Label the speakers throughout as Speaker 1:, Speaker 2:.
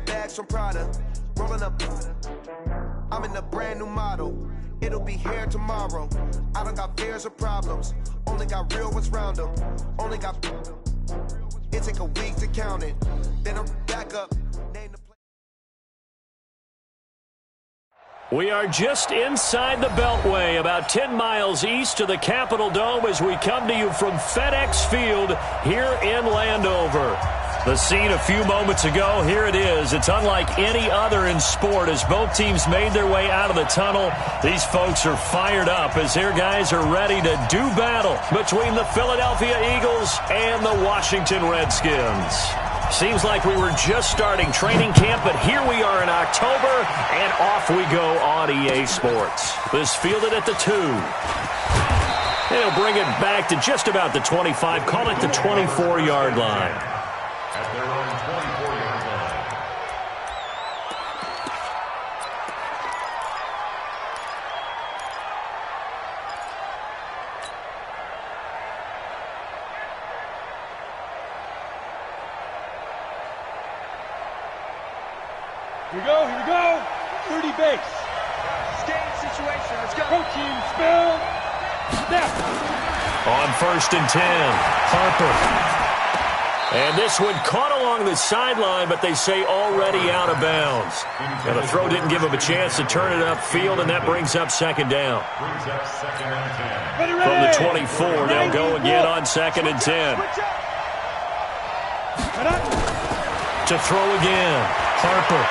Speaker 1: bags from Prada, rolling up. I'm in a brand new model. It'll be here tomorrow. I don't got fears or problems. Only got real ones round them. Only got. It take a week to count it. Then I'm back up.
Speaker 2: We are just inside the Beltway, about 10 miles east of the Capitol Dome as we come to you from FedEx Field here in Landover. The scene a few moments ago, here it is. It's unlike any other in sport as both teams made their way out of the tunnel. These folks are fired up as their guys are ready to do battle between the Philadelphia Eagles and the Washington Redskins. Seems like we were just starting training camp, but here we are in October, and off we go on EA Sports. This fielded at the 2. They'll bring it back to just about the 25, call it the 24-yard line.
Speaker 3: At their own 24-yard line.
Speaker 4: Here we go. 30 base.
Speaker 1: Stand situation, let's go.
Speaker 4: Protein spill. Snap.
Speaker 2: On 1st and 10, Harper. And this one caught along the sideline, but they say already out of bounds. And the throw didn't give him a chance to turn it upfield, and that brings up 2nd down. From the 24, they'll go again on 2nd and 10. To throw again, Harper.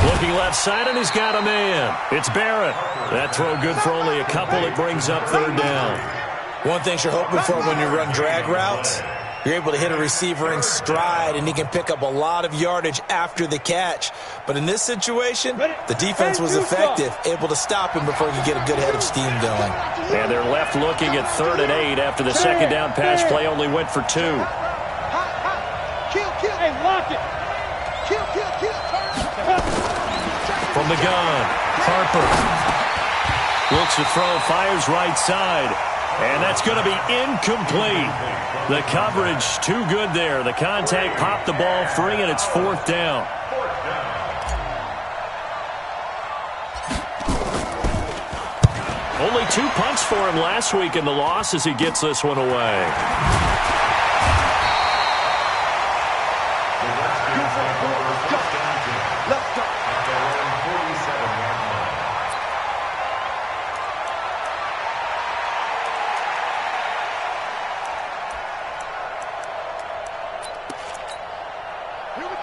Speaker 2: Looking left side, and he's got a man. It's Barrett. That throw good for only a couple. It brings up 3rd down.
Speaker 5: One thing you're hoping for when you run drag routes, you're able to hit a receiver in stride, and he can pick up a lot of yardage after the catch. But in this situation, the defense was effective, able to stop him before he could get a good head of steam going.
Speaker 2: And they're left looking at 3rd and 8 after the 2nd down pass play only went for 2.
Speaker 4: Hey, lock it.
Speaker 2: From the gun, Harper. Looks to throw, fires right side. And that's going to be incomplete. The coverage too good there. The contact popped the ball free, and it's 4th down. Only 2 punts for him last week in the loss as he gets this one away.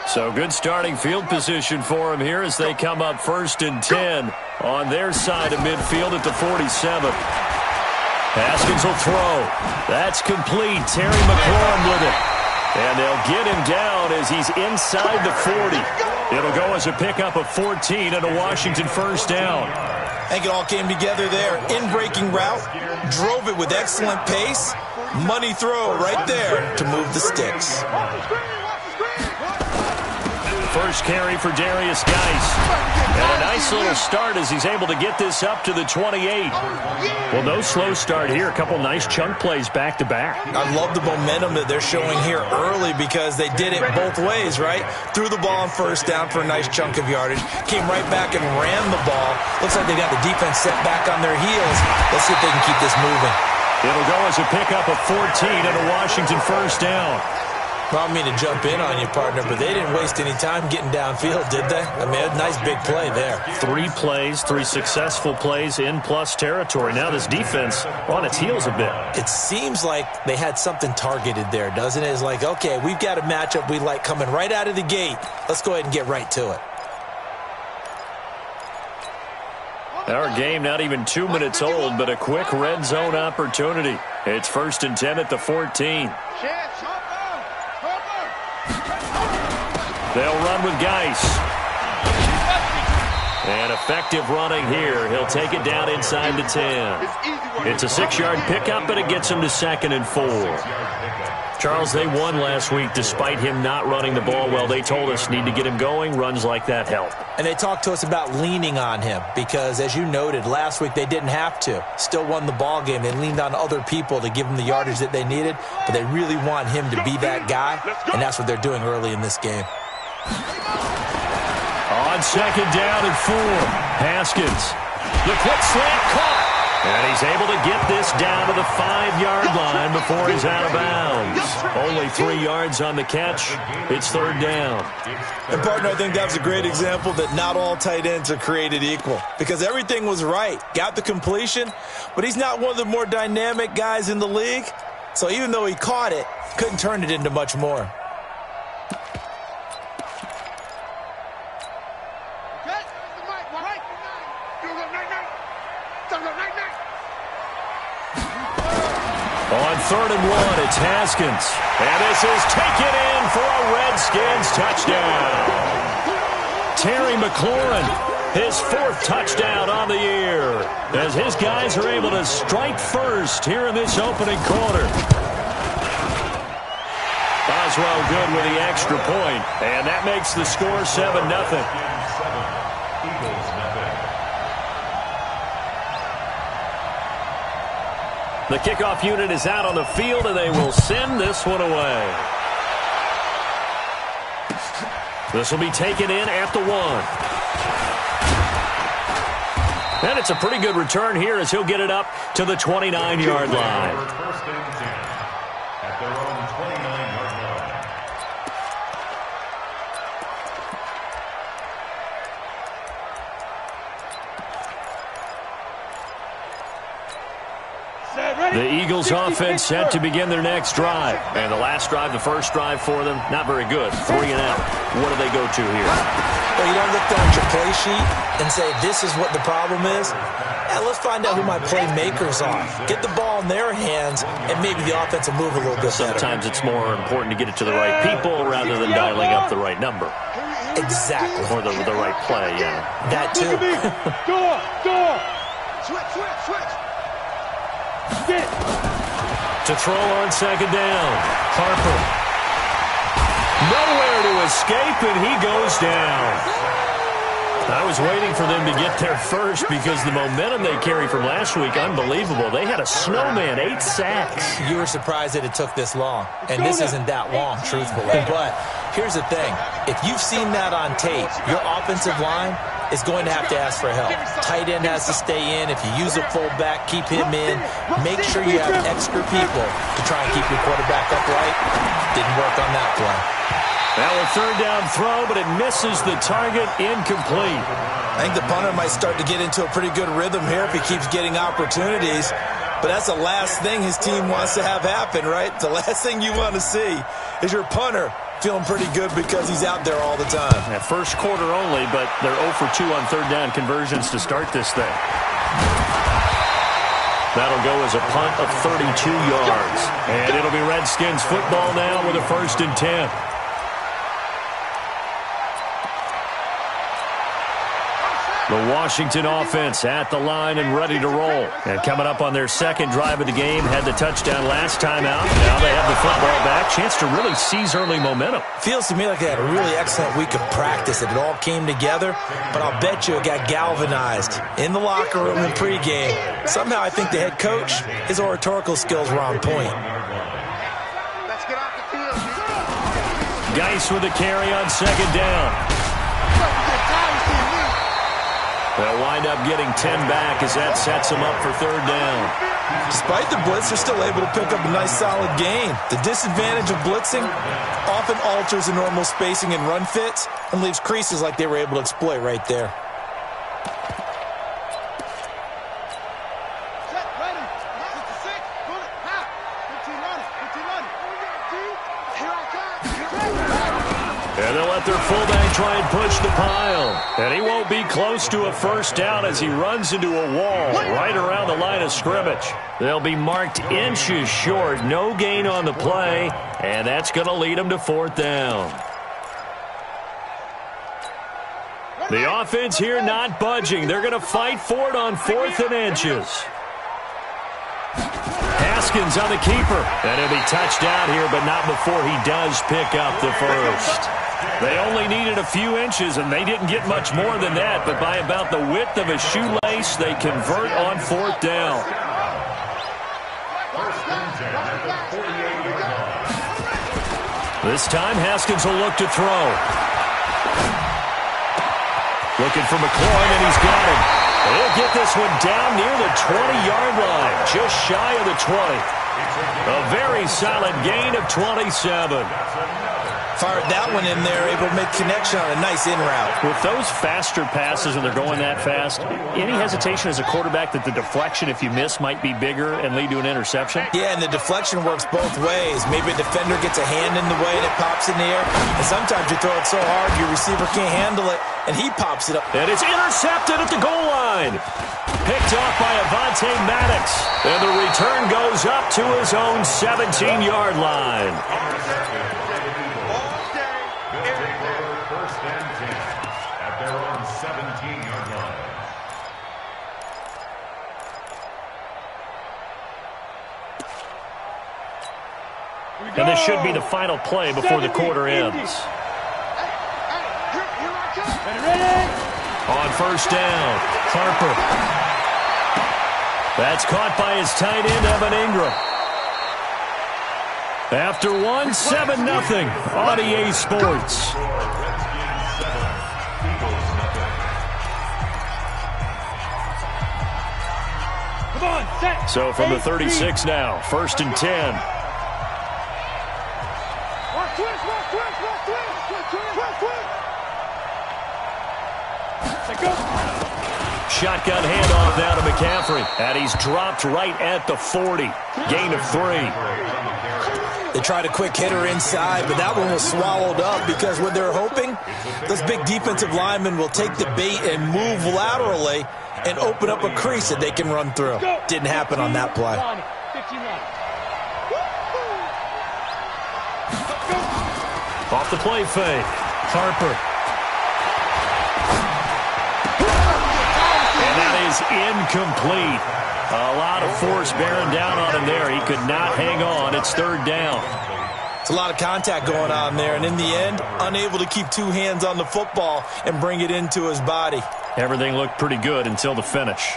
Speaker 2: So good starting field position for him here as they come up 1st and 10 on their side of midfield at the 47. Haskins will throw. That's complete. Terry McLaurin with it. And they'll get him down as he's inside the 40. It'll go as a pickup of 14 and a Washington 1st down.
Speaker 5: I think it all came together there. In-breaking route, drove it with excellent pace. Money throw right there to move the sticks.
Speaker 2: First carry for Darius Geis. And a nice little start as he's able to get this up to the 28. Well, no slow start here. A couple nice chunk plays back-to-back.
Speaker 5: I love the momentum that they're showing here early because they did it both ways, right? Threw the ball on 1st down for a nice chunk of yardage. Came right back and ran the ball. Looks like they got the defense set back on their heels. Let's see if they can keep this moving.
Speaker 2: It'll go as a pickup of 14 and a Washington 1st down.
Speaker 5: I don't mean to jump in on you, partner, but they didn't waste any time getting downfield, did they? I mean, a nice big play there.
Speaker 2: 3 plays, 3 successful plays in plus territory. Now this defense on its heels a bit.
Speaker 5: It seems like they had something targeted there, doesn't it? It's like, okay, we've got a matchup we like coming right out of the gate. Let's go ahead and get right to it.
Speaker 2: Our game not even 2 minutes old, but a quick red zone opportunity. It's 1st and 10 at the 14. They'll run with Geis. And effective running here. He'll take it down inside the 10. It's a 6-yard pickup, but it gets him to 2nd and 4. Charles, they won last week despite him not running the ball well. They told us need to get him going. Runs like that help.
Speaker 5: And they talked to us about leaning on him because, as you noted, last week they didn't have to. Still won the ball game. They leaned on other people to give them the yardage that they needed, but they really want him to be that guy, and that's what they're doing early in this game.
Speaker 2: On second down and 4, Haskins. The quick slant caught. And he's able to get this down to the 5-yard line before he's out of bounds. Only 3 yards on the catch. It's third down.
Speaker 5: And, partner, I think that was a great example that not all tight ends are created equal. Because everything was right. Got the completion, but he's not one of the more dynamic guys in the league. So even though he caught it, couldn't turn it into much more.
Speaker 2: On third and 1, it's Haskins. And this is taken in for a Redskins touchdown. Terry McLaurin, his 4th touchdown on the year, as his guys are able to strike first here in this opening quarter. Boswell good with the extra point, and that makes the score 7-0. The kickoff unit is out on the field, and they will send this one away. This will be taken in at the 1. And it's a pretty good return here as he'll get it up to the 29-yard line.
Speaker 3: First and 10 at their own 29-yard line.
Speaker 2: The Eagles offense set to begin their next drive. And the last drive, the first drive for them, not very good. 3 and out. What do they go to here?
Speaker 5: Well, you don't look down at your play sheet and say, this is what the problem is. Yeah, let's find out who my playmakers are. Get the ball in their hands, and maybe the offense will move a little bit better.
Speaker 2: Sometimes it's more important to get it to the right people rather than dialing up the right number.
Speaker 5: Exactly.
Speaker 2: Or the right play, yeah.
Speaker 5: That too.
Speaker 4: Door. Switch. Get.
Speaker 2: To throw on second down. Harper. Nowhere to escape, and he goes down. I was waiting for them to get there first because the momentum they carry from last week, unbelievable. They had a snowman, 8 sacks.
Speaker 5: You were surprised that it took this long, and this isn't that long, truthfully. But here's the thing. If you've seen that on tape, your offensive line is going to have to ask for help. Tight end has to stay in. If you use a fullback, keep him in. Make sure you have extra people to try and keep your quarterback upright. Didn't work on that play.
Speaker 2: Now a third down throw, but it misses the target, incomplete.
Speaker 5: I think the punter might start to get into a pretty good rhythm here if he keeps getting opportunities. But that's the last thing his team wants to have happen, right? The last thing you want to see is your punter feeling pretty good because he's out there all the time.
Speaker 2: That first quarter only, but they're 0 for 2 on third down conversions to start this thing. That'll go as a punt of 32 yards. And it'll be Redskins football now with a 1st and 10. The Washington offense at the line and ready to roll. And coming up on their second drive of the game, had the touchdown last time out. Now they have the football back. Chance to really seize early momentum.
Speaker 5: Feels to me like they had a really excellent week of practice. It all came together, but I'll bet you it got galvanized in the locker room in pregame. Somehow I think the head coach, his oratorical skills were on point.
Speaker 6: Let's get off the field.
Speaker 2: Geis with the carry on second down. They'll wind up getting 10 back as that sets them up for third down.
Speaker 5: Despite the blitz, they're still able to pick up a nice solid gain. The disadvantage of blitzing often alters the normal spacing and run fits and leaves creases like they were able to exploit right there.
Speaker 2: And they'll let their fullback try and push the pile. And he won't be close to a first down as he runs into a wall right around the line of scrimmage. They'll be marked inches short. No gain on the play. And that's going to lead them to fourth down. The offense here not budging. They're going to fight for it on 4th and inches. Haskins on the keeper. And he'll be touched out here, but not before he does pick up the first. They only needed a few inches, and they didn't get much more than that. But by about the width of a shoelace, they convert on 4th down. This time, Haskins will look to throw. Looking for McLaurin, and he's got him. He'll get this one down near the 20-yard line, just shy of the 20. A very solid gain of 27.
Speaker 5: Fired that one in there, able to make connection on a nice in route.
Speaker 2: With those faster passes and they're going that fast, any hesitation as a quarterback that the deflection, if you miss, might be bigger and lead to an interception?
Speaker 5: Yeah, and the deflection works both ways. Maybe a defender gets a hand in the way and it pops in the air. And sometimes you throw it so hard your receiver can't handle it, and he pops it up.
Speaker 2: And it's intercepted at the goal line. Picked off by Avonte Maddox. And the return goes up to his own 17-yard line.
Speaker 3: First and 10 at their own 17-yard line.
Speaker 2: And this should be the final play before the quarter ends. On first down, Harper. That's caught by his tight end, Evan Ingram. After one, 7-0, on EA Sports. So from the 36 now, first and 10. Shotgun handoff now to McCaffrey. And he's dropped right at the 40. Gain of 3.
Speaker 5: They tried a quick hitter inside, but that one was swallowed up because what they're hoping, those big defensive linemen will take the bait and move laterally and open up a crease that they can run through. Didn't happen on that play.
Speaker 2: Off the play fake. Harper. And that is incomplete. A lot of force bearing down on him there. He could not hang on. It's third down.
Speaker 5: It's a lot of contact going on there, and in the end, unable to keep two hands on the football and bring it into his body.
Speaker 2: Everything looked pretty good until the finish.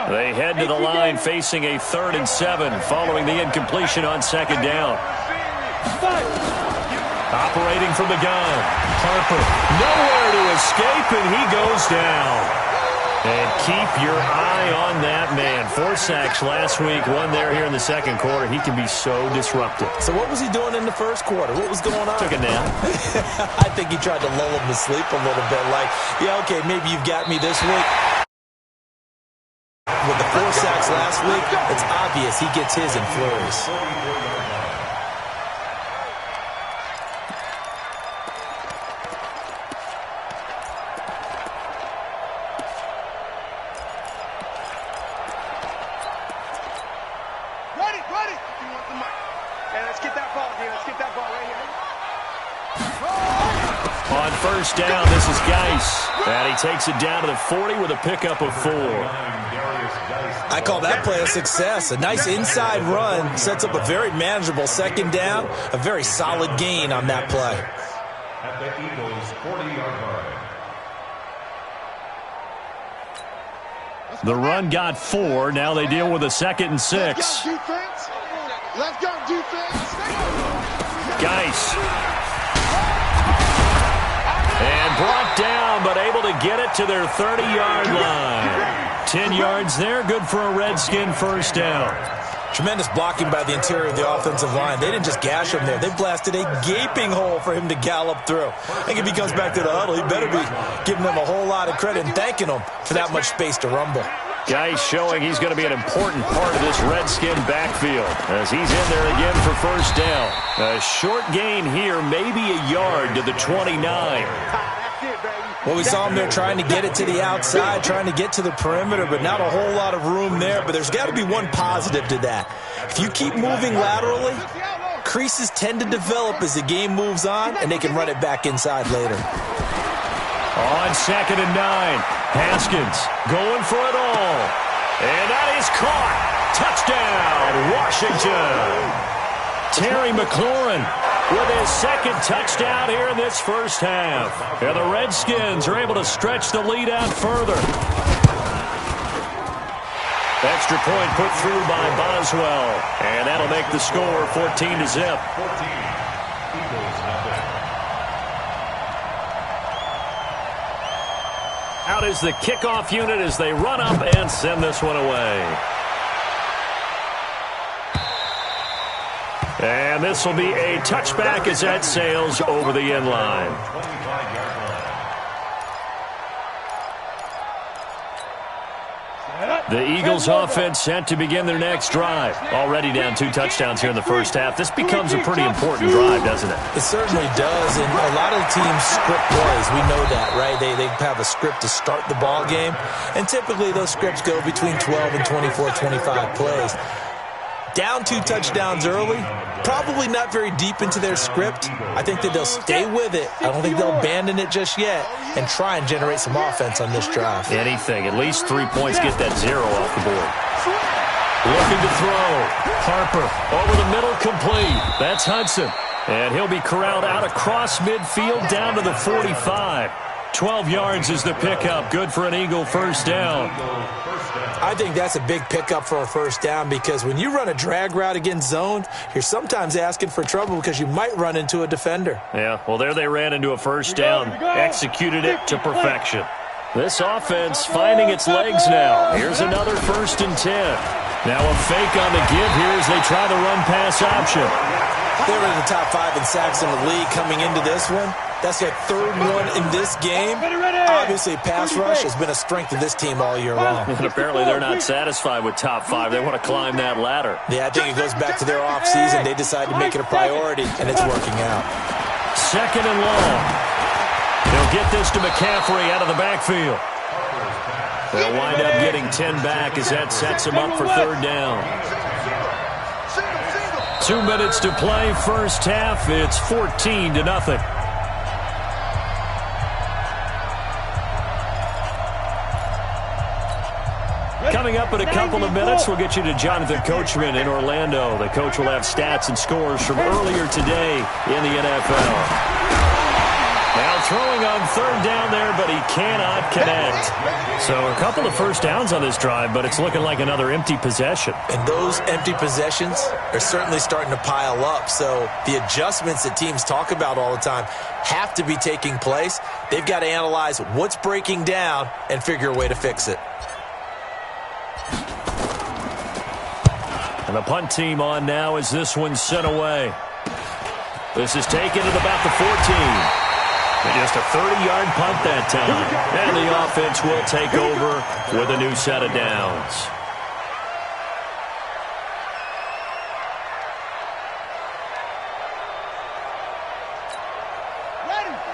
Speaker 2: They head to the line facing a 3rd and 7 following the incompletion on second down. Operating from the gun, Harper. Nowhere to escape, and he goes down. And keep your eye on that man. 4 sacks last week, 1 there here in the second quarter. He can be so disruptive.
Speaker 5: So what was he doing in the first quarter? What was going on?
Speaker 2: Took a nap.
Speaker 5: I think he tried to lull him to sleep a little bit. Like, yeah, okay, maybe you've got me this week. With the 4 sacks last week, it's obvious he gets his in flurries.
Speaker 6: Ready. You want the mic. Hey, let's get that ball here. Let's get that ball right here.
Speaker 2: On first down, this is Geis. And he takes it down to the 40 with a pickup of 4.
Speaker 5: I call that play a success. A nice inside run sets up a very manageable second down. A very solid gain on that play.
Speaker 3: At the Eagles' 40-yard line.
Speaker 2: The run got 4. Now they deal with a 2nd and 6.
Speaker 6: Let's go, defense.
Speaker 2: Geis. And brought down, but able to get it to their 30-yard line. 10 yards there, good for a Redskin first down.
Speaker 5: Tremendous blocking by the interior of the offensive line. They didn't just gash him there. They blasted a gaping hole for him to gallop through. I think if he comes back to the huddle, he better be giving them a whole lot of credit and thanking them for that much space to rumble.
Speaker 2: Geis showing he's going to be an important part of this Redskin backfield as he's in there again for first down. A short gain here, maybe a yard to the 29.
Speaker 5: Well, we saw him there trying to get it to the outside, trying to get to the perimeter, but not a whole lot of room there. But there's got to be one positive to that. If you keep moving laterally, creases tend to develop as the game moves on, and they can run it back inside later.
Speaker 2: On 2nd and 9, Haskins going for it all. And that is caught. Touchdown, Washington. Terry McLaurin with his 2nd touchdown here in this first half. And the Redskins are able to stretch the lead out further. Extra point put through by Boswell. And that'll make the score 14-0.
Speaker 3: 14. Eagles nothing.
Speaker 2: Out is the kickoff unit as they run up and send this one away. And this will be a touchback as that sails over the end line.
Speaker 3: 25-yard line.
Speaker 2: The Eagles offense set to begin their next drive. Already down 2 touchdowns here in the first half. This becomes a pretty important drive, doesn't it?
Speaker 5: It certainly does, and a lot of teams script plays. We know that, right? They have a script to start the ball game, and typically those scripts go between 12 and 24, 25 plays. Down 2 touchdowns early, probably not very deep into their script. I think that they'll stay with it. I don't think they'll abandon it just yet and try and generate some offense on this drive.
Speaker 2: Anything. At least 3 points. Get that 0 off the board. Looking to throw. Harper over the middle, complete. That's Hudson. And he'll be corralled out across midfield down to the 45. 12 yards is the pickup. Good for an Eagle first down.
Speaker 5: I think that's a big pickup for a first down because when you run a drag route against zone, you're sometimes asking for trouble because you might run into a defender.
Speaker 2: Yeah, well, there they ran into a first down. Executed it to perfection. This offense finding its legs now. Here's another 1st and 10. Now a fake on the give here as they try the run-pass option.
Speaker 5: They were in the top 5 in sacks in the league coming into this one. That's their 3rd one in this game. Obviously, pass rush has been a strength of this team all year long.
Speaker 2: And apparently they're not satisfied with top 5. They want to climb that ladder.
Speaker 5: Yeah, I think it goes back to their offseason. They decided to make it a priority, and it's working out.
Speaker 2: 2nd and long. They'll get this to McCaffrey out of the backfield. They'll wind up getting 10 back as that sets them up for 3rd down. 2 minutes to play, first half. It's 14-0. Coming up in a couple of minutes, we'll get you to Jonathan Coachman in Orlando. The coach will have stats and scores from earlier today in the NFL. Now throwing on 3rd down there, but he cannot connect. So a couple of first downs on this drive, but it's looking like another empty possession.
Speaker 5: And those empty possessions are certainly starting to pile up. So the adjustments that teams talk about all the time have to be taking place. They've got to analyze what's breaking down and figure a way to fix it.
Speaker 2: And the punt team on now as this one's sent away. This is taken at about the 14. And just a 30-yard punt that time. And the offense will take over with a new set of downs.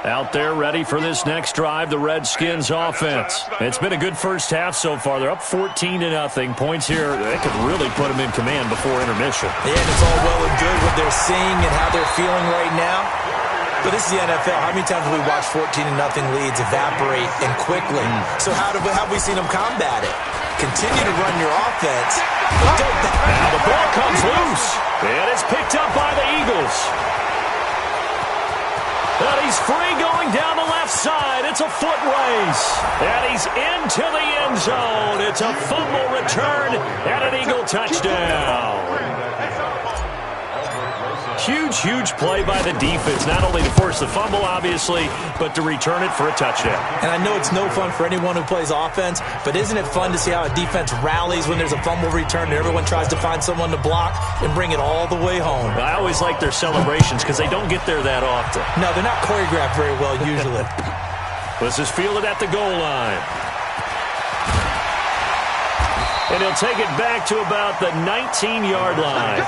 Speaker 2: Out there ready for this next drive, the Redskins offense. It's been a good first half so far. They're up 14-0. Points here, they could really put them in command before intermission.
Speaker 5: Yeah, and it's all well and good what they're seeing and how they're feeling right now. But this is the NFL. How many times have we watched 14-0 leads evaporate and quickly? So how have we seen them combat it? Continue to run your offense.
Speaker 2: Now the ball comes loose. And it's picked up by the Eagles. And he's free going down the left side. It's a foot race. And he's into the end zone. It's a fumble return and an Eagle touchdown. Huge, huge play by the defense, not only to force the fumble, obviously, but to return it for a touchdown.
Speaker 5: And I know it's no fun for anyone who plays offense, but isn't it fun to see how a defense rallies when there's a fumble return and everyone tries to find someone to block and bring it all the way home?
Speaker 2: I always like their celebrations because they don't get there that often.
Speaker 5: No, they're not choreographed very well usually.
Speaker 2: This is fielded at the goal line. And he'll take it back to about the 19-yard line.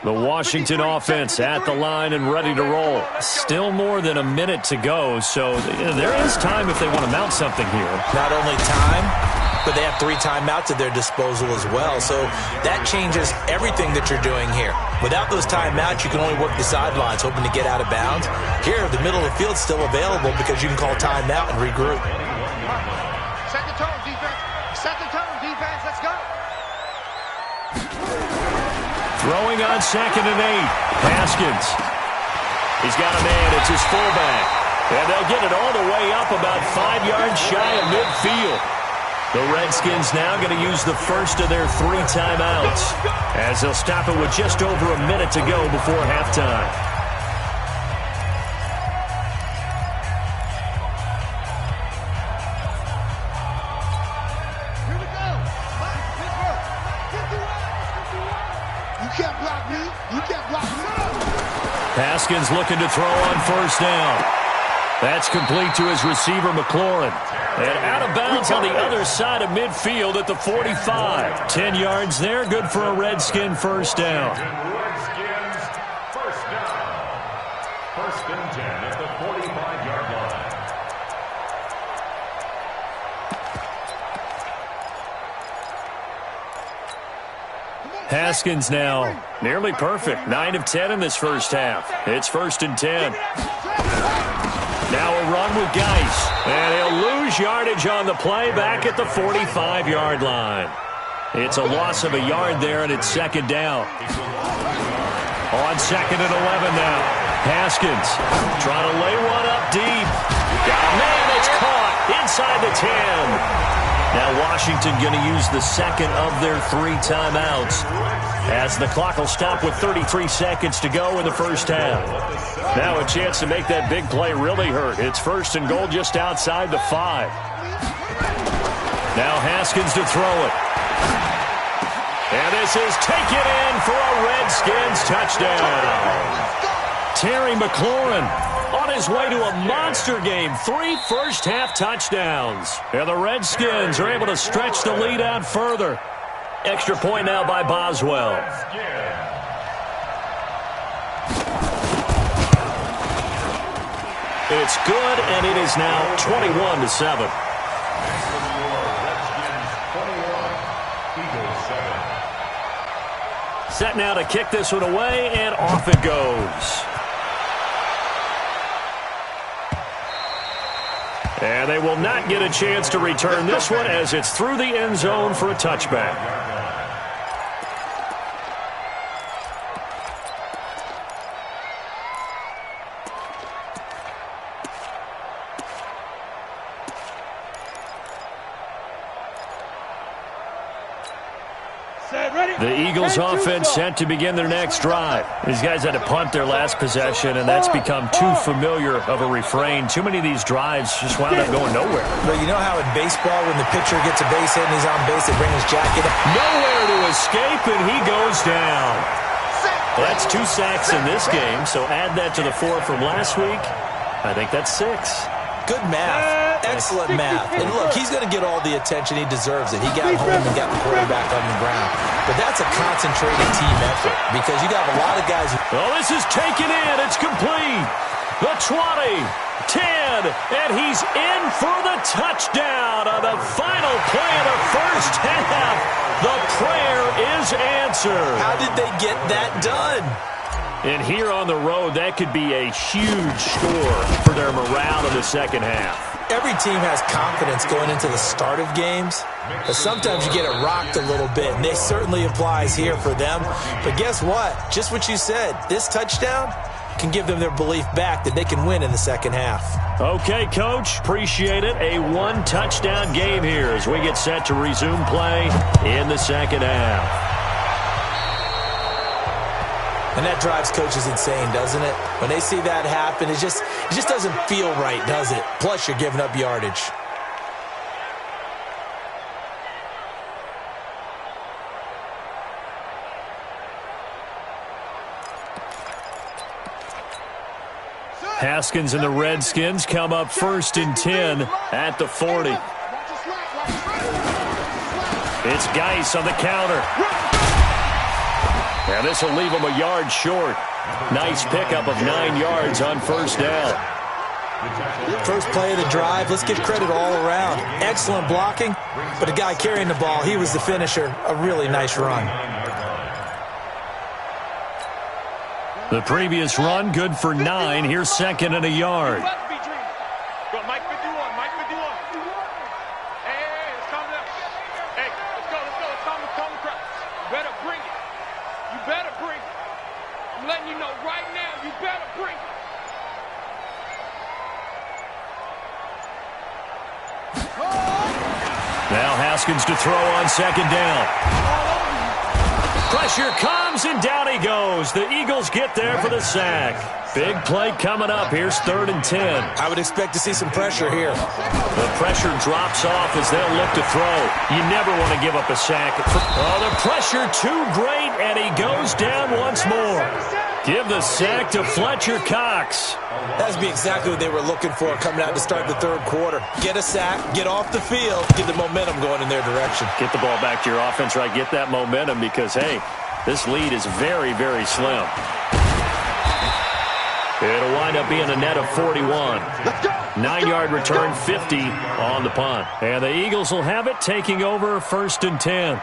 Speaker 2: The Washington offense at the line and ready to roll. Still more than a minute to go, so there is time if they want to mount something here.
Speaker 5: Not only time, but they have 3 timeouts at their disposal as well. So that changes everything that you're doing here. Without those timeouts, you can only work the sidelines, hoping to get out of bounds. Here, the middle of the field's still available because you can call timeout and regroup.
Speaker 6: Set the tone, defense. Set the tone, defense. Let's go.
Speaker 2: Throwing on 2nd and 8. Haskins. He's got a man. It's his fullback. And they'll get it all the way up about 5 yards shy of midfield. The Redskins now going to use the first of their 3 timeouts as they'll stop it with just over a minute to go before halftime.
Speaker 4: Here we go. You can't block me. You can't block me.
Speaker 2: Haskins looking to throw on 1st down. That's complete to his receiver, McLaurin. And out of bounds on the other side of midfield at the 45. 10 yards there, good for a Redskin 1st down.
Speaker 3: Redskins, 1st down. 1st and 10 at the 45-yard line.
Speaker 2: Haskins now nearly perfect. 9 of 10 in this first half. It's 1st and 10. Now a run with Geis. And he'll lose yardage on the play back at the 45-yard line. It's a loss of a yard there, and it's 2nd down. On 2nd and 11 now. Haskins trying to lay one up deep. Man, it's caught inside the 10. Now Washington going to use the 2nd of their 3 timeouts as the clock will stop with 33 seconds to go in the first half. Now a chance to make that big play really hurt. It's 1st and goal just outside the 5. Now Haskins to throw it. And this is taken in for a Redskins touchdown. Terry McLaurin on his way to a monster game. 3 first-half touchdowns. And the Redskins are able to stretch the lead out further. Extra point now by Boswell. It's good, and it is now 21-7. Set now to kick this one away, and off it goes. And they will not get a chance to return this one as it's through the end zone for a touchback. The Eagles offense set to begin their next drive. These guys had to punt their last possession, and that's become too familiar of a refrain. Too many of these drives just wound up going nowhere.
Speaker 5: Well, you know how in baseball when the pitcher gets a base hit and he's on base, they bring his jacket up?
Speaker 2: Nowhere to escape, and he goes down. Well, that's 2 sacks in this game, so add that to the 4 from last week. I think that's 6.
Speaker 5: Good math. Excellent math. And look, he's going to get all the attention. He deserves it. He got home and got the quarterback on the ground. But that's a concentrated team effort because you got a lot of guys.
Speaker 2: Well, this is taken in. It's complete. The 20, 10, and he's in for the touchdown on the final play of the first half. The prayer is answered.
Speaker 5: How did they get that done?
Speaker 2: And here on the road, that could be a huge score for their morale in the second half.
Speaker 5: Every team has confidence going into the start of games, but sometimes you get it rocked a little bit, and this certainly applies here for them. But guess what? Just what you said, this touchdown can give them their belief back that they can win in the second half.
Speaker 2: Okay, Coach, appreciate it. A 1-touchdown game here as we get set to resume play in the second half.
Speaker 5: And that drives coaches insane, doesn't it? When they see that happen, it just doesn't feel right, does it? Plus, you're giving up yardage.
Speaker 2: Haskins and the Redskins come up 1st and 10 at the 40. It's Geis on the counter. And this will leave him a yard short. Nice pickup of 9 yards on 1st down.
Speaker 5: First play of the drive, let's give credit all around. Excellent blocking, but the guy carrying the ball, he was the finisher. A really nice run.
Speaker 2: The previous run, good for 9. Here's second and a yard.
Speaker 6: Go, Mike 51, Mike 51. Hey, it's coming up. Hey, let's go. It's coming crowd. You better bring it. You better bring it. I'm letting you know right now, you better bring it.
Speaker 2: Now Haskins to throw on second down. Pressure comes, and down he goes. The Eagles get there for the sack. Big play coming up. Here's 3rd and 10.
Speaker 5: I would expect to see some pressure here.
Speaker 2: The pressure drops off as they'll look to throw. You never want to give up a sack. Oh, the pressure too great, and he goes down once more. Give the sack to Fletcher Cox.
Speaker 5: That'd be exactly what they were looking for coming out to start the third quarter. Get a sack, get off the field, get the momentum going in their direction.
Speaker 2: Get the ball back to your offense, right? Get that momentum because, hey, this lead is very, very slim. It'll wind up being a net of 41. 9-yard return, 50 on the punt. And the Eagles will have it, taking over 1st and 10.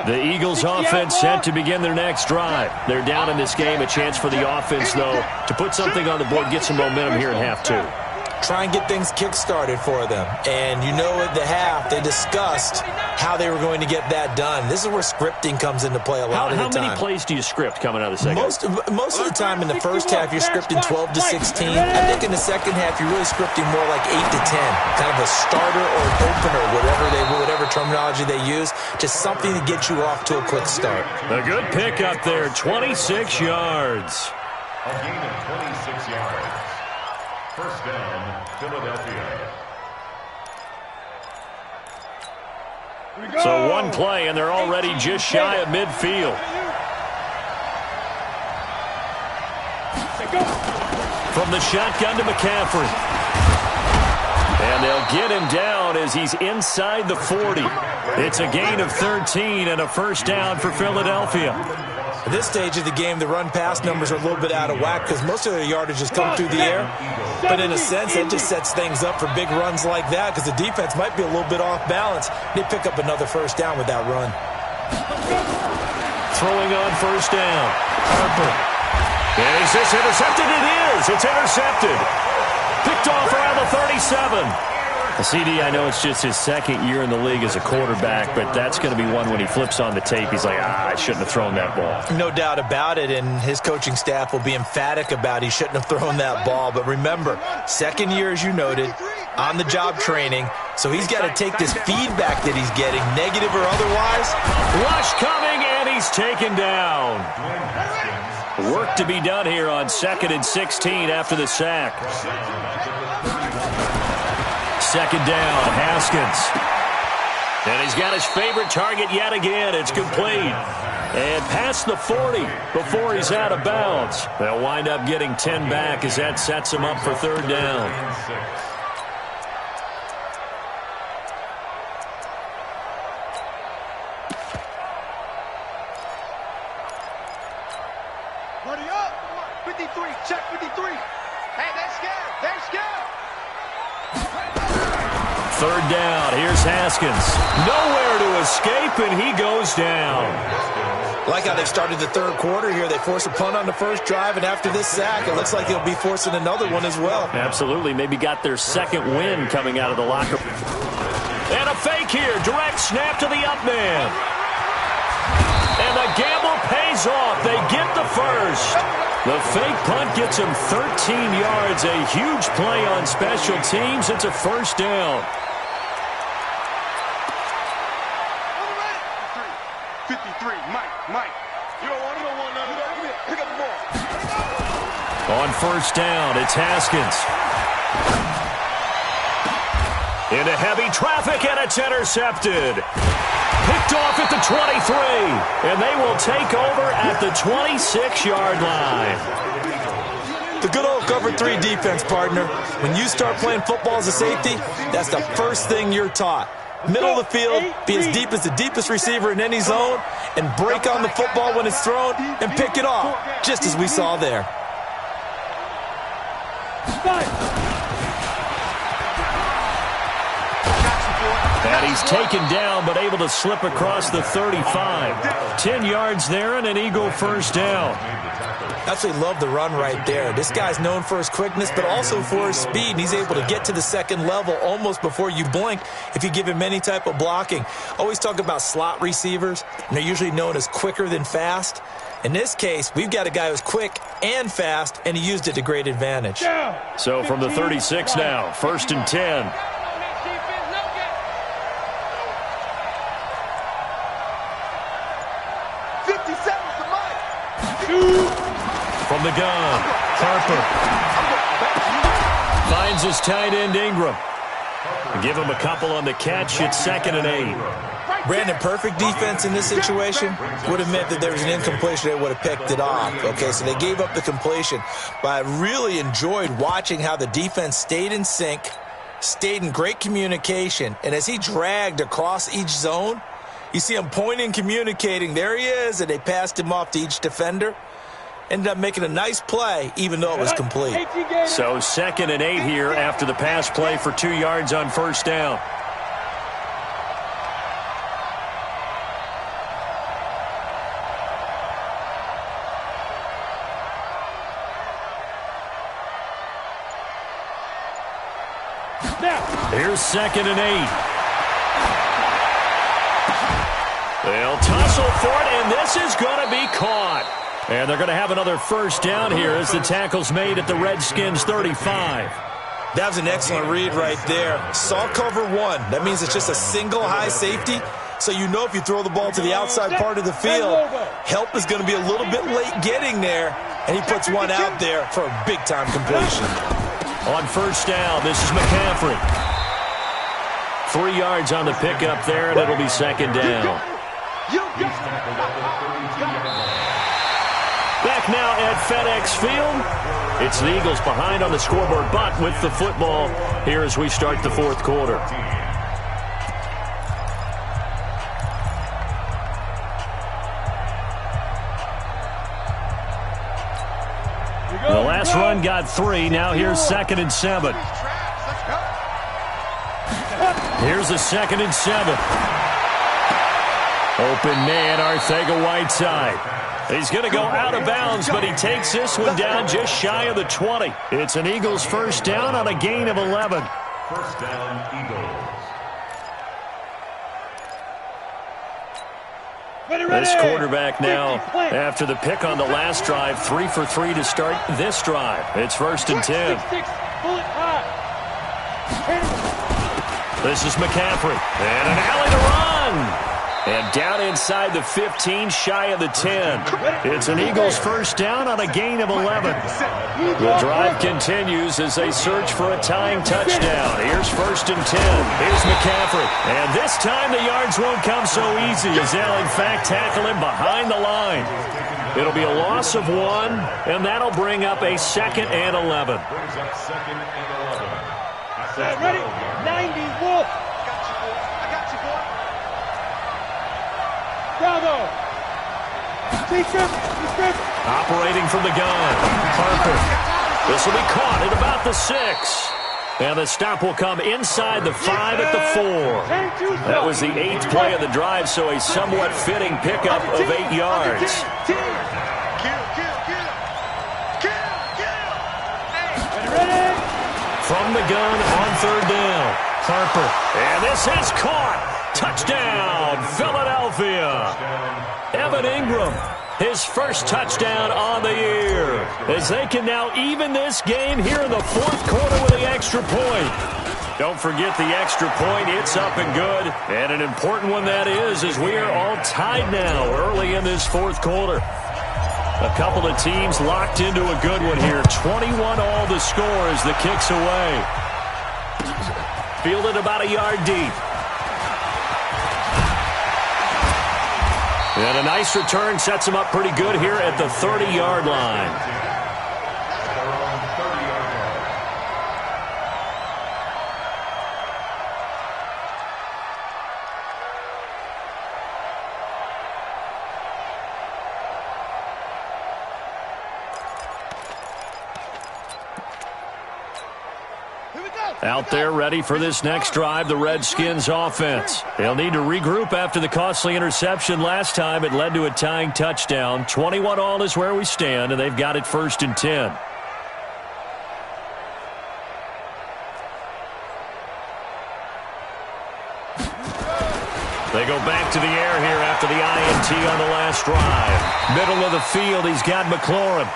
Speaker 2: The Eagles offense set to begin their next drive. They're down in this game. A chance for the offense, though, to put something on the board, get some momentum here in half 2.
Speaker 5: Try and get things kick-started for them. And you know at the half, they discussed how they were going to get that done. This is where scripting comes into play a lot of the time.
Speaker 2: How many plays do you script coming out of the second?
Speaker 5: Most of the time in the first half, you're scripting 12 to 16. I think in the second half, you're really scripting more like 8 to 10. Kind of a starter or an opener, whatever terminology they use. Just something to get you off to a quick start.
Speaker 2: A good pick up there, 26 yards.
Speaker 3: A gain of 26 yards. First down, Philadelphia.
Speaker 2: So one play, and they're already just shy of midfield. From the shotgun to McCaffrey. And they'll get him down as he's inside the 40. It's a gain of 13 and a first down for Philadelphia.
Speaker 5: At this stage of the game, the run-pass numbers are a little bit out of whack because most of their yardage has come through the air. But in a sense, it just sets things up for big runs like that because the defense might be a little bit off balance. They pick up another first down with that run.
Speaker 2: Throwing on first down. Harper. And is this intercepted? It is. It's intercepted. Picked off around the 37. CD, I know it's just his second year in the league as a quarterback, but that's going to be one when he flips on the tape. He's like, I shouldn't have thrown that ball.
Speaker 5: No doubt about it, and his coaching staff will be emphatic about he shouldn't have thrown that ball. But remember, second year, as you noted, on-the-job training, so he's got to take this feedback that he's getting, negative or otherwise.
Speaker 2: Rush coming, and he's taken down. Work to be done here on 2nd and 16 after the sack. Second down, Haskins. And he's got his favorite target yet again. It's complete. And past the 40 before he's out of bounds. They'll wind up getting 10 back as that sets him up for third down.
Speaker 6: Hurry up. 53, check 53. Hey, they're scared. They're scared.
Speaker 2: Third down. Here's Haskins. Nowhere to escape, and he goes down.
Speaker 5: Like how they started the third quarter here. They force a punt on the first drive, and after this sack, it looks like they'll be forcing another one as well.
Speaker 2: Absolutely. Maybe got their second win coming out of the locker room. And a fake here. Direct snap to the up man. And the gamble pays off. They get the first. The fake punt gets him 13 yards. A huge play on special teams. It's a first down.
Speaker 6: 53, Mike. You don't want none of that. Pick up the ball.
Speaker 2: On first down, it's Haskins. Into heavy traffic, and it's intercepted. Picked off at the 23, and they will take over at the 26-yard line.
Speaker 5: The good old cover 3 defense, partner. When you start playing football as a safety, that's the first thing you're taught. middle of the field, be as deep as the deepest receiver in any zone, and break on the football when it's thrown and pick it off, just as we saw there.
Speaker 2: And he's taken down, but able to slip across the 35. 10 yards there and an Eagle first down.
Speaker 5: Absolutely love the run right there. This guy's known for his quickness, but also for his speed. And he's able to get to the second level almost before you blink if you give him any type of blocking. Always talk about slot receivers, and they're usually known as quicker than fast. In this case, we've got a guy who's quick and fast, and he used it to great advantage.
Speaker 2: So from the 36 now, 1st and 10. From the gun, Harper finds his tight end Ingram. Give him a couple on the catch. It's 2nd and 8.
Speaker 5: Brandon, perfect defense in this situation would have meant that there was an incompletion. They would have picked it off. Okay, so they gave up the completion. But I really enjoyed watching how the defense stayed in sync, stayed in great communication, and as he dragged across each zone, you see him pointing, communicating. There he is, and they passed him off to each defender. Ended up making a nice play, even though it was complete.
Speaker 2: So 2nd and 8 here after the pass play for 2 yards on first down. Here's 2nd and 8. They'll tussle for it, and this is going to be caught. And they're going to have another first down here as the tackle's made at the Redskins 35.
Speaker 5: That was an excellent read right there. Saw cover one. That means it's just a single high safety. So you know if you throw the ball to the outside part of the field, help is going to be a little bit late getting there. And he puts one out there for a big-time completion.
Speaker 2: On first down, this is McCaffrey. 3 yards on the pickup there, and it'll be 2nd down. Back now at FedEx Field. It's the Eagles behind on the scoreboard, but with the football here as we start the 4th quarter. The last run got 3. Now here's 2nd and 7. Here's a 2nd and 7. Open man, Arcega-Whiteside. He's going to go out of bounds, but he takes this one down just shy of the 20. It's an Eagles first down on a gain of 11.
Speaker 3: First down, Eagles.
Speaker 2: This quarterback now, after the pick on the last drive, 3 for 3 to start this drive. It's 1st and 10. This is McCaffrey. And an alley to run. And down inside the 15, shy of the 10. It's an Eagles first down on a gain of 11. The drive continues as they search for a tying touchdown. Here's 1st and 10. Here's McCaffrey. And this time the yards won't come so easy as they'll in fact tackle him behind the line. It'll be a loss of 1, and that'll bring up a 2nd and 11.
Speaker 3: Brings up 2nd and 11.
Speaker 4: Ready? 90, Wolf. Bravo.
Speaker 2: Operating from the gun. Harper. This will be caught at about the 6. And the stop will come inside the 5 at the 4. That was the 8th play of the drive, so a somewhat fitting pickup of 8 yards. From the gun on 3rd down. Harper. And this is caught. Touchdown, Philadelphia. Evan Ingram, his first touchdown on the year. As they can now even this game here in the 4th quarter with the extra point. Don't forget the extra point. It's up and good. And an important one that is, as we are all tied now early in this 4th quarter. A couple of teams locked into a good one here. 21 all the score as the kick's away. Fielded about a yard deep. And a nice return sets him up pretty good here at the 30-yard line. Out there ready for this next drive, the Redskins offense. They'll need to regroup after the costly interception last time. It led to a tying touchdown. 21-all is where we stand, and they've got it 1st and 10. They go back to the air here after the INT on the last drive. Middle of the field, he's got McLaurin.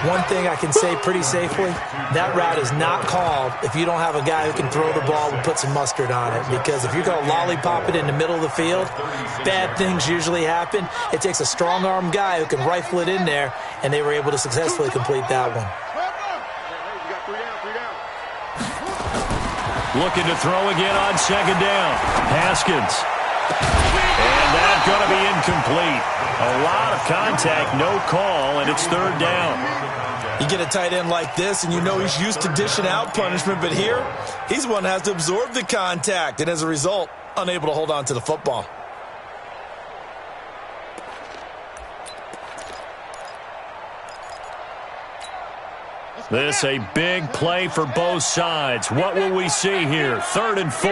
Speaker 5: One thing I can say pretty safely, that route is not called if you don't have a guy who can throw the ball and put some mustard on it. Because if you're going to lollipop it in the middle of the field, bad things usually happen. It takes a strong-arm guy who can rifle it in there, and they were able to successfully complete that one.
Speaker 2: Looking to throw again on 2nd down. Haskins. And that's going to be incomplete. A lot of contact, no call, and it's 3rd down.
Speaker 5: You get a tight end like this, and you know he's used to dishing out punishment, but here, he's one that has to absorb the contact, and as a result, unable to hold on to the football.
Speaker 2: This a big play for both sides. What will we see here? 3rd and 4.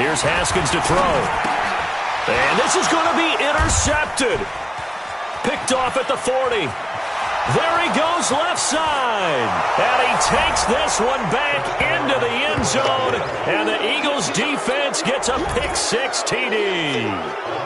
Speaker 2: Here's Haskins to throw. And this is going to be intercepted. Picked off at the 40. There he goes left side. And he takes this one back into the end zone. And the Eagles defense gets a pick-6 TD.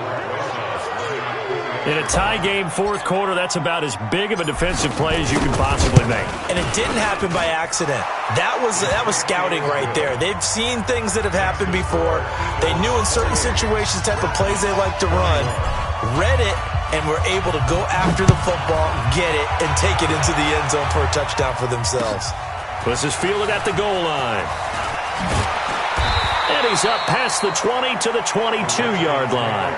Speaker 2: In a tie game, 4th quarter, that's about as big of a defensive play as you can possibly make.
Speaker 5: And it didn't happen by accident. That was scouting right there. They've seen things that have happened before. They knew in certain situations the type of plays they like to run, read it, and were able to go after the football, get it, and take it into the end zone for a touchdown for themselves.
Speaker 2: This is fielded at the goal line. And he's up past the 20 to the 22-yard line.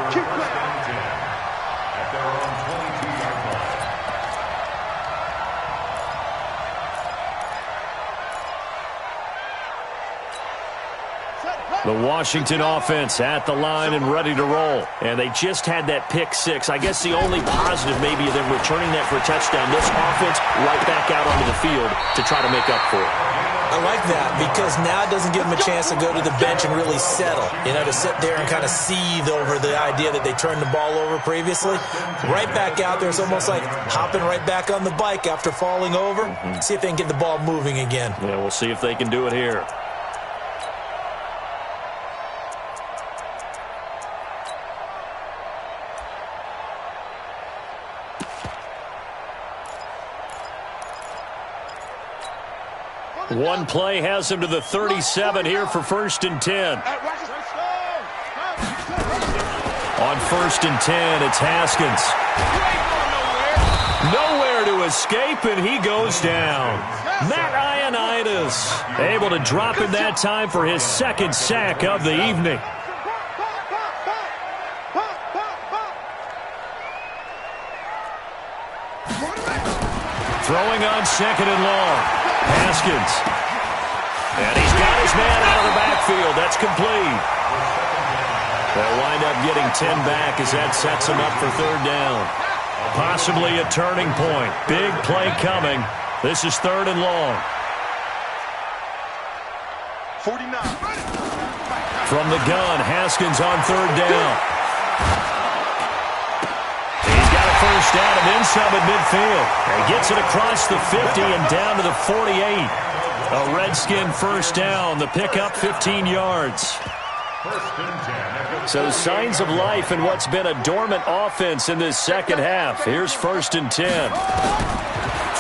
Speaker 2: The Washington offense at the line and ready to roll. And they just had that pick-6. I guess the only positive maybe of them returning that for a touchdown. This offense right back out onto the field to try to make up for it.
Speaker 5: I like that because now it doesn't give them a chance to go to the bench and really settle. You know, to sit there and kind of seethe over the idea that they turned the ball over previously. Right back out there. It's almost like hopping right back on the bike after falling over. See if they can get the ball moving again.
Speaker 2: Yeah, we'll see if they can do it here. One play has him to the 37 here for 1st and 10. On 1st and 10, it's Haskins. Nowhere to escape, and he goes down. Matt Ioannidis able to drop in that time for his 2nd sack of the evening. Throwing on 2nd and long. Haskins. And he's got his man out of the backfield. That's complete. They'll wind up getting 10 back as that sets him up for 3rd down. Possibly a turning point. Big play coming. This is 3rd and long.
Speaker 4: 49.
Speaker 2: From the gun, Haskins on 3rd down. He's got a 1st down and then some at midfield. He gets it across the 50 and down to the 48. A Redskin 1st down. The pickup 15 yards. So signs of life in what's been a dormant offense in this 2nd half. Here's 1st and 10.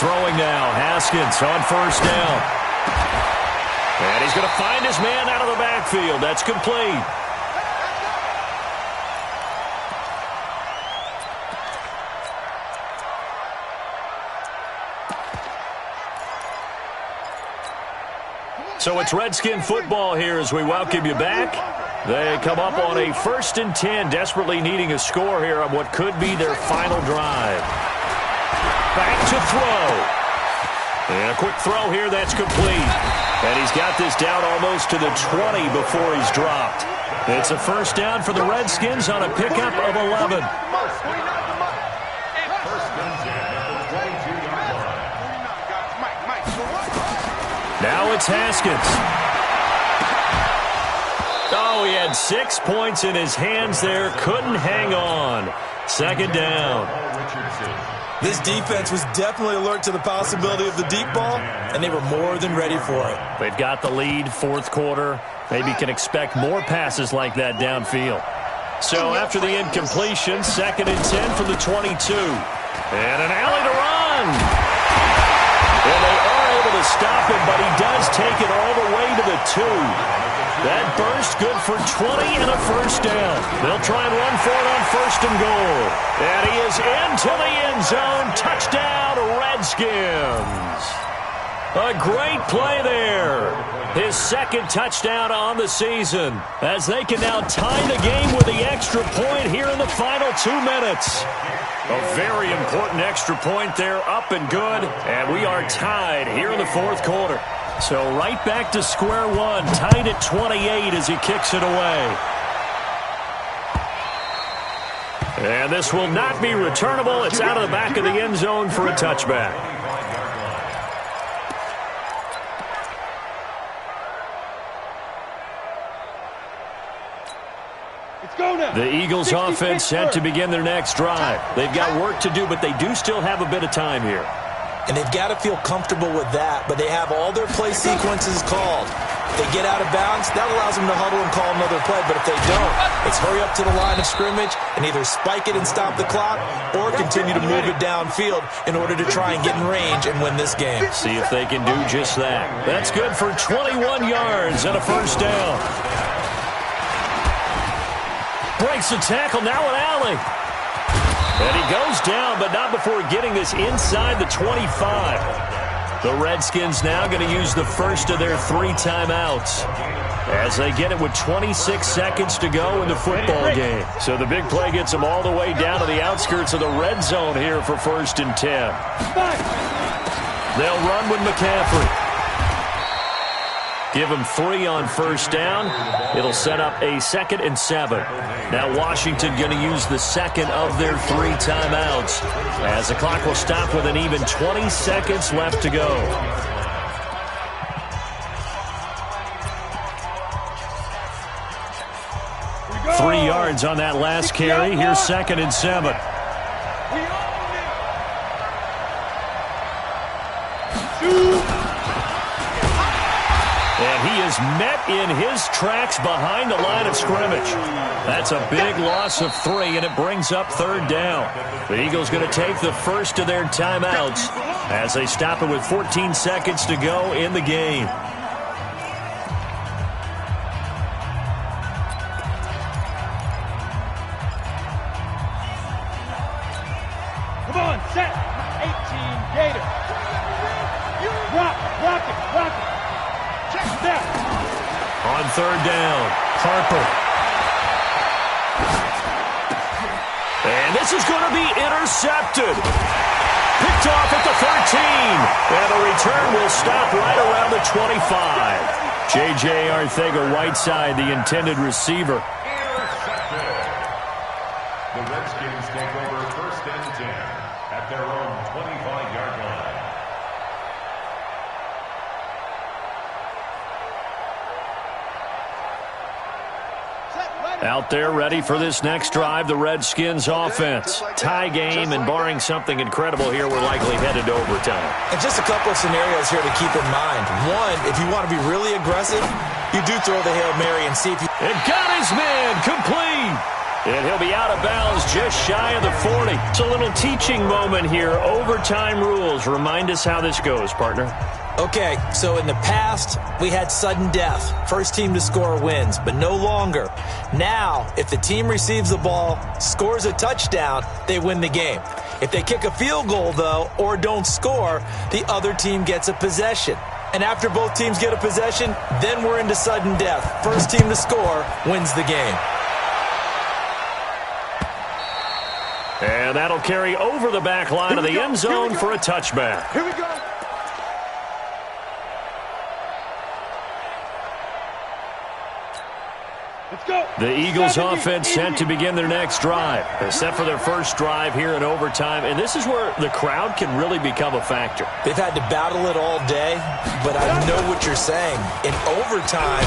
Speaker 2: Throwing now. Haskins on 1st down. And he's going to find his man out of the backfield. That's complete. So it's Redskin football here as we welcome you back. They come up on a 1st and 10, desperately needing a score here on what could be their final drive. Back to throw. And a quick throw here, that's complete. And he's got this down almost to the 20 before he's dropped. It's a 1st down for the Redskins on a pickup of 11. Now it's Haskins. Oh, he had 6 points in his hands there. Couldn't hang on. Second down.
Speaker 5: This defense was definitely alert to the possibility of the deep ball, and they were more than ready for it.
Speaker 2: They've got the lead, fourth quarter. Maybe can expect more passes like that downfield. So after the incompletion, 2nd and 10 from the 22. And an alley to run. And they are able to stop him, but he does take it all the way to the 2. That burst good for 20 and a first down. They'll try and run for it on 1st and goal. And he is into the end zone. Touchdown, Redskins. A great play there. His 2nd touchdown on the season, as they can now tie the game with the extra point here in the final 2 minutes. A very important extra point there, up and good. And we are tied here in the 4th quarter. So right back to square one, tied at 28 as he kicks it away. And this will not be returnable. It's out of the back of the end zone for a touchback. The Eagles offense set to begin their next drive. They've got work to do, but they do still have a bit of time here.
Speaker 5: And they've got to feel comfortable with that, but they have all their play sequences called. If they get out of bounds, that allows them to huddle and call another play, but if they don't, it's hurry up to the line of scrimmage and either spike it and stop the clock or continue to move it downfield in order to try and get in range and win this game.
Speaker 2: See if they can do just that. That's good for 21 yards and a first down. Breaks the tackle, now an alley. And he goes down, but not before getting this inside the 25. The Redskins now going to use the first of their 3 timeouts as they get it with 26 seconds to go in the football game. So the big play gets them all the way down to the outskirts of the red zone here for 1st and 10. They'll run with McCaffrey. Give them 3 on first down. It'll set up a 2nd and 7. Now Washington going to use the 2nd of their 3 timeouts as the clock will stop with an even 20 seconds left to go. go. 3 yards on that last carry. Here's 2nd and 7. And he is met in his tracks behind the line of scrimmage. That's a big loss of 3, and it brings up 3rd down. The Eagles going to take the first of their timeouts as they stop it with 14 seconds to go in the game.
Speaker 6: Come on, set. 18, Gator. Rock it. Check that.
Speaker 2: On 3rd down, Harper. And this is going to be intercepted. Picked off at the 13. And the return will stop right around the 25. J.J. Arcega-Whiteside, the intended receiver.
Speaker 3: Intercepted. The Redskins take over 1st and 10 at their own 25-yard line.
Speaker 2: Out there ready for this next drive, the Redskins offense. Tie game, and barring something incredible here, we're likely headed to overtime.
Speaker 5: And just a couple of scenarios here to keep in mind. One, if you want to be really aggressive, you do throw the Hail Mary and see if you...
Speaker 2: And got his man complete. And he'll be out of bounds just shy of the 40. It's a little teaching moment here. Overtime rules. Remind us how this goes, partner.
Speaker 5: Okay, so in the past, we had sudden death. First team to score wins, but no longer. Now, if the team receives the ball, scores a touchdown, they win the game. If they kick a field goal, though, or don't score, the other team gets a possession. And after both teams get a possession, then we're into sudden death. First team to score wins the game.
Speaker 2: And that'll carry over the back line of the end zone for a touchback.
Speaker 4: Here we go.
Speaker 2: The Eagles offense set to begin their next drive. They're set for their first drive here in overtime, and this is where the crowd can really become a factor.
Speaker 5: They've had to battle it all day, but I know what you're saying. In overtime,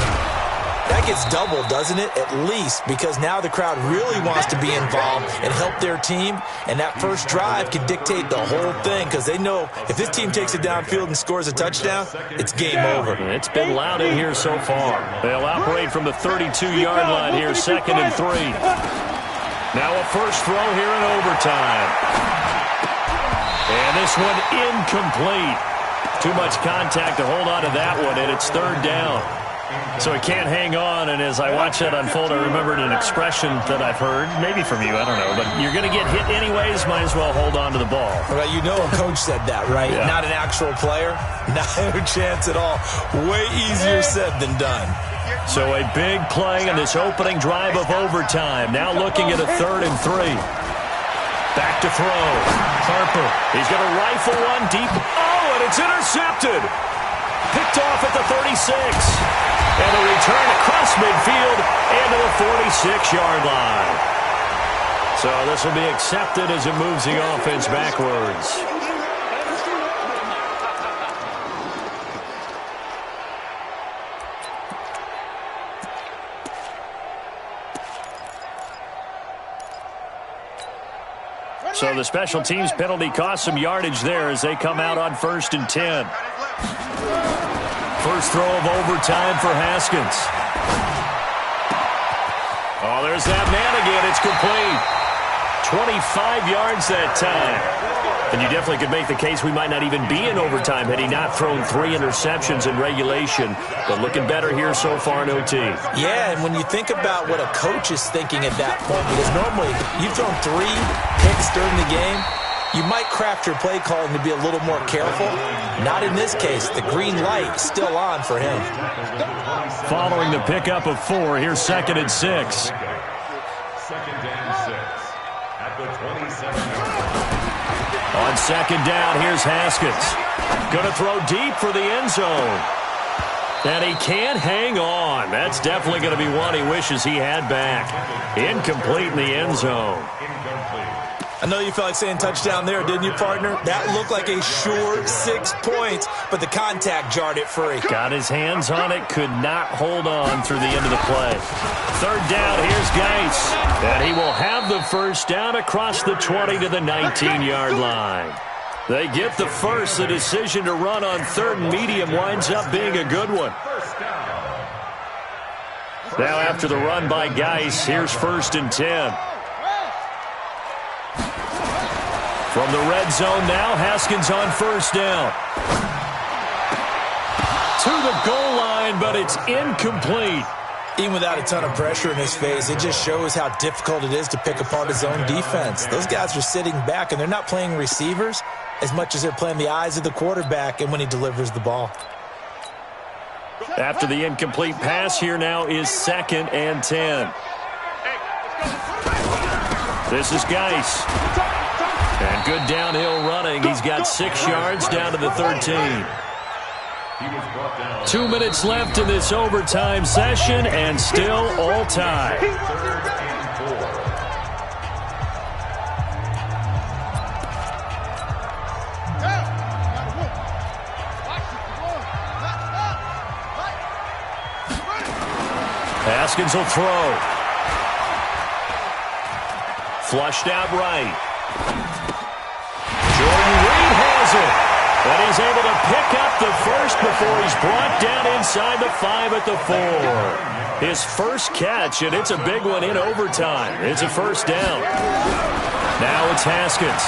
Speaker 5: that gets doubled, doesn't it? At least, because now the crowd really wants to be involved and help their team, and that first drive can dictate the whole thing because they know if this team takes it downfield and scores a touchdown, it's game over.
Speaker 2: It's been loud in here so far. They'll operate from the 32-yard line here, 2nd and 3. Now a first throw here in overtime. And this one incomplete. Too much contact to hold on to that one, and it's 3rd down. So he can't hang on, and as I watch that unfold, I remembered an expression that I've heard, maybe from you, I don't know, but you're going to get hit anyways, might as well hold on to the ball.
Speaker 5: Well, you know a coach said that, right?
Speaker 2: Yeah.
Speaker 5: Not an actual player. Not a chance at all. Way easier said than done.
Speaker 2: So a big play in this opening drive of overtime. Now looking at a 3rd and 3. Back to throw. Harper. He's going to rifle one deep. Oh, and it's intercepted. Picked off at the 36. And a return across midfield and to the 46-yard line. So this will be accepted as it moves the offense backwards. So the special teams penalty cost some yardage there as they come out on 1st and 10. First throw of overtime for Haskins. Oh, there's that man again. It's complete. 25 yards that time. And you definitely could make the case we might not even be in overtime had he not thrown 3 interceptions in regulation. But looking better here so far in OT.
Speaker 5: Yeah, and when you think about what a coach is thinking at that point, because normally you've thrown 3 picks during the game, you might craft your play calling to be a little more careful. Not in this case. The green light still on for him.
Speaker 2: Following the pickup of 4, here's 2nd and 6.
Speaker 3: 2nd and 6 at the 27-yard line.
Speaker 2: On 2nd down, here's Haskins. Going to throw deep for the end zone. And he can't hang on. That's definitely going to be one he wishes he had back. Incomplete in the end zone.
Speaker 5: I know you felt like saying touchdown there, didn't you, partner? That looked like a sure 6 points, but the contact jarred it free.
Speaker 2: Got his hands on it, could not hold on through the end of the play. 3rd down, here's Geis. And he will have the first down across the 20 to the 19-yard line. They get the first. The decision to run on 3rd and medium winds up being a good one. Now after the run by Geis, here's 1st and 10. From the red zone now, Haskins on 1st down. To the goal line, but it's incomplete.
Speaker 5: Even without a ton of pressure in his face, it just shows how difficult it is to pick apart his own defense. Those guys are sitting back, and they're not playing receivers as much as they're playing the eyes of the quarterback and when he delivers the ball.
Speaker 2: After the incomplete pass, here now is 2nd and 10. This is Geis. And good downhill running. He's got 6 yards down to the 13. 2 minutes left in this overtime session, and still all tied. Haskins will throw. Flushed out right. Jordan Reed has it. And he's able to pick up the first before he's brought down inside the 5 at the 4. His first catch, and it's a big one in overtime. It's a first down. Now it's Haskins.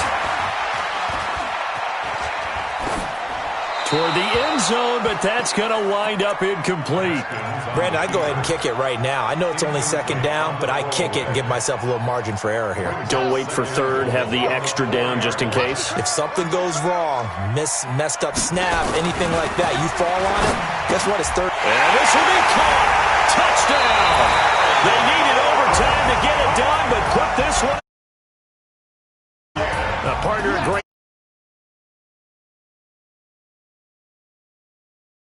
Speaker 2: Toward the end zone, but that's going to wind up incomplete.
Speaker 5: Brandon, I'd go ahead and kick it right now. I know it's only 2nd down, but I kick it and give myself a little margin for error here.
Speaker 2: Don't wait for 3rd, have the extra down just in case.
Speaker 5: If something goes wrong, messed up snap, anything like that, you fall on it, guess what? It's 3rd.
Speaker 2: And this will be caught.